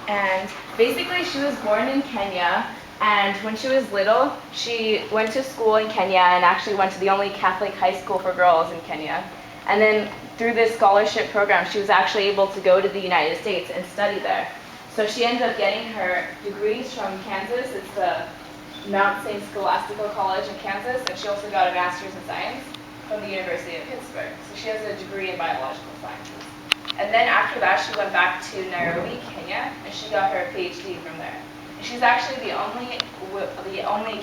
And basically she was born in Kenya, and when she was little, she went to school in Kenya and actually went to the only Catholic high school for girls in Kenya. And then through this scholarship program, she was actually able to go to the United States and study there. So she ended up getting her degrees from Kansas. It's the Mount St. Scholastical College in Kansas, and she also got a master's in science from the University of Pittsburgh. So she has a degree in biological sciences. And then after that, she went back to Nairobi, Kenya, and she got her PhD from there. And she's actually the only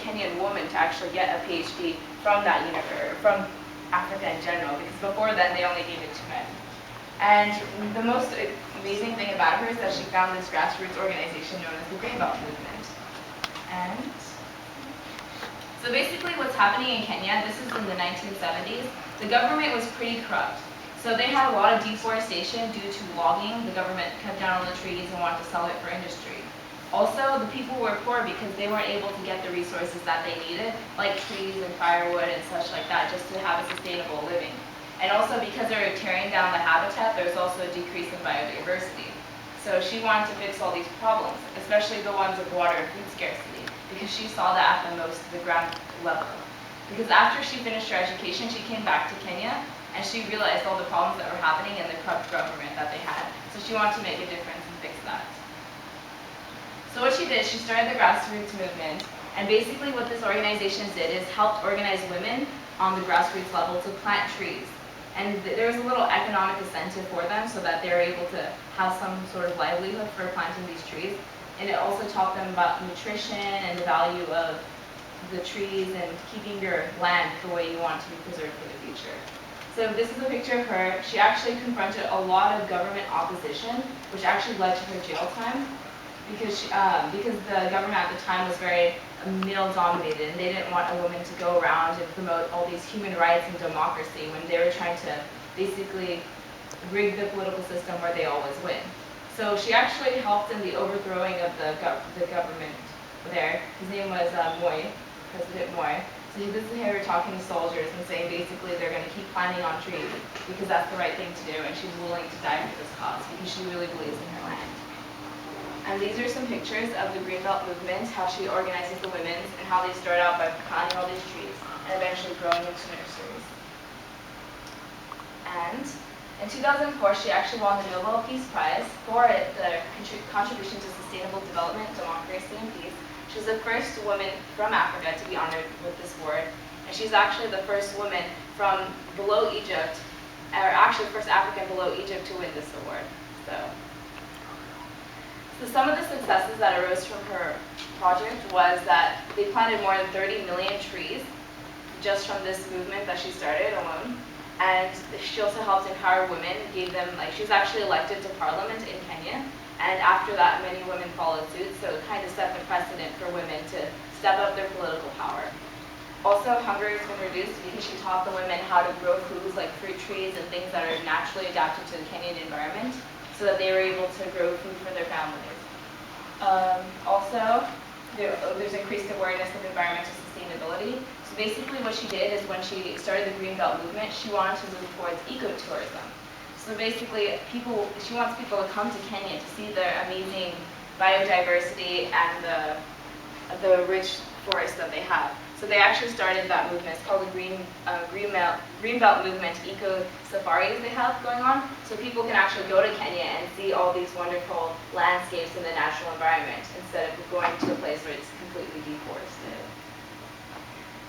Kenyan woman to actually get a PhD from that university, from Africa in general, because before then they only gave it to men. And the most amazing thing about her is that she found this grassroots organization known as the Greenbelt Movement. And so basically what's happening in Kenya, this is in the 1970s, the government was pretty corrupt. So they had a lot of deforestation due to logging. The government cut down all the trees and wanted to sell it for industry. Also, the people were poor because they weren't able to get the resources that they needed, like trees and firewood and such like that, just to have a sustainable living. And also because they were tearing down the habitat, there was also a decrease in biodiversity. So she wanted to fix all these problems, especially the ones of water and food scarcity, because she saw that at the ground level. Because after she finished her education, she came back to Kenya, and she realized all the problems that were happening in the corrupt government that they had. So she wanted to make a difference and fix that. So what she did, she started the grassroots movement, and basically what this organization did is helped organize women on the grassroots level to plant trees. And there was a little economic incentive for them so that they were able to have some sort of livelihood for planting these trees. And it also taught them about nutrition and the value of the trees and keeping your land the way you want to be preserved for the future. So this is a picture of her. She actually confronted a lot of government opposition, which actually led to her jail time, because the government at the time was very male-dominated, and they didn't want a woman to go around and promote all these human rights and democracy when they were trying to basically rig the political system where they always win. So she actually helped in the overthrowing of the government there. His name was Moi, President Moi. So this is her talking to soldiers and saying basically they're going to keep planting on trees because that's the right thing to do, and she's willing to die for this cause because she really believes in her land. And these are some pictures of the Greenbelt movement, how she organizes the women's, and how they start out by planting all these trees and eventually growing into nurseries. And in 2004, she actually won the Nobel Peace Prize for the contribution to sustainable development, democracy, and peace. She was the first woman from Africa to be honored with this award, and she's actually the first woman from below Egypt, or actually the first African below Egypt to win this award. So some of the successes that arose from her project was that they planted more than 30 million trees just from this movement that she started alone. And she also helped empower women, gave them, she was actually elected to parliament in Kenya. And after that, many women followed suit, so it kind of set the precedent for women to step up their political power. Also, hunger has been reduced because she taught the women how to grow foods like fruit trees and things that are naturally adapted to the Kenyan environment, so that they were able to grow food for their families. Also, there's increased awareness of environmental sustainability. So basically what she did is when she started the Greenbelt movement, she wanted to move towards ecotourism. So basically, she wants people to come to Kenya to see the amazing biodiversity and the rich forests that they have. So they actually started that movement. It's called the Greenbelt Movement Eco Safaris they have going on. So people can actually go to Kenya and see all these wonderful landscapes in the natural environment instead of going to a place where it's completely deforested.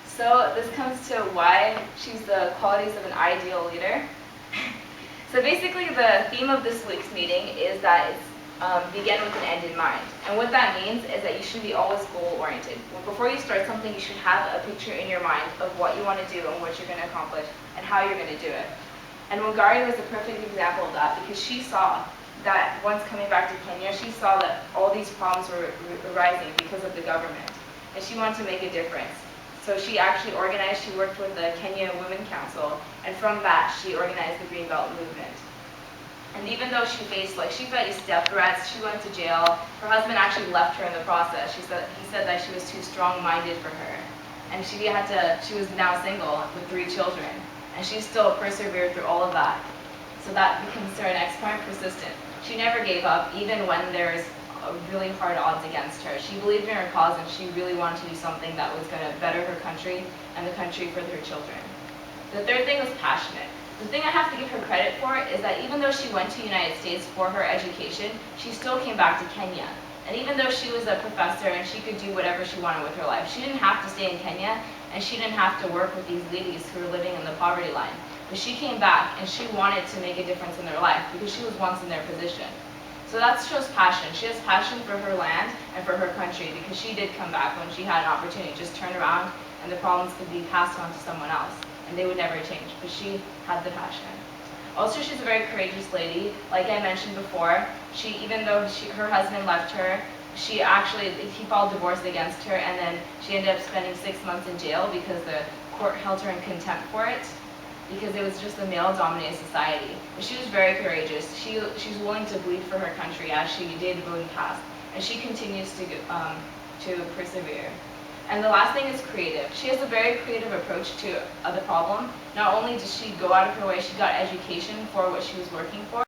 So this comes to why she's the qualities of an ideal leader. So basically the theme of this week's meeting is that it's begin with an end in mind. And what that means is that you should be always goal-oriented. Before you start something, you should have a picture in your mind of what you want to do and what you're going to accomplish and how you're going to do it. And Wangari was a perfect example of that because she saw that once coming back to Kenya, she saw that all these problems were arising because of the government. And she wanted to make a difference. So she actually she worked with the Kenya Women Council, and from that, she organized the Greenbelt movement. And even though she faced death threats, she went to jail. Her husband actually left her in the process. He said that she was too strong-minded for her. And she was now single with 3 children. And she still persevered through all of that. So that becomes her next point, persistent. She never gave up, even when there's really hard odds against her. She believed in her cause and she really wanted to do something that was going to better her country and the country for her children. The third thing was passionate. The thing I have to give her credit for is that even though she went to the United States for her education, she still came back to Kenya. And even though she was a professor and she could do whatever she wanted with her life, she didn't have to stay in Kenya and she didn't have to work with these ladies who were living in the poverty line. But she came back and she wanted to make a difference in their life because she was once in their position. So that shows passion. She has passion for her land and for her country because she did come back when she had an opportunity. Just turn around and the problems could be passed on to someone else and they would never change, but she had the passion. Also, she's a very courageous lady. Like I mentioned before, even though her husband left her, he filed divorce against her, and then she ended up spending 6 months in jail because the court held her in contempt for it, because it was just a male-dominated society. But she was very courageous. She's willing to bleed for her country, as she did vote in past, and she continues to persevere. And the last thing is creative. She has a very creative approach to the problem. Not only did she go out of her way, she got education for what she was working for.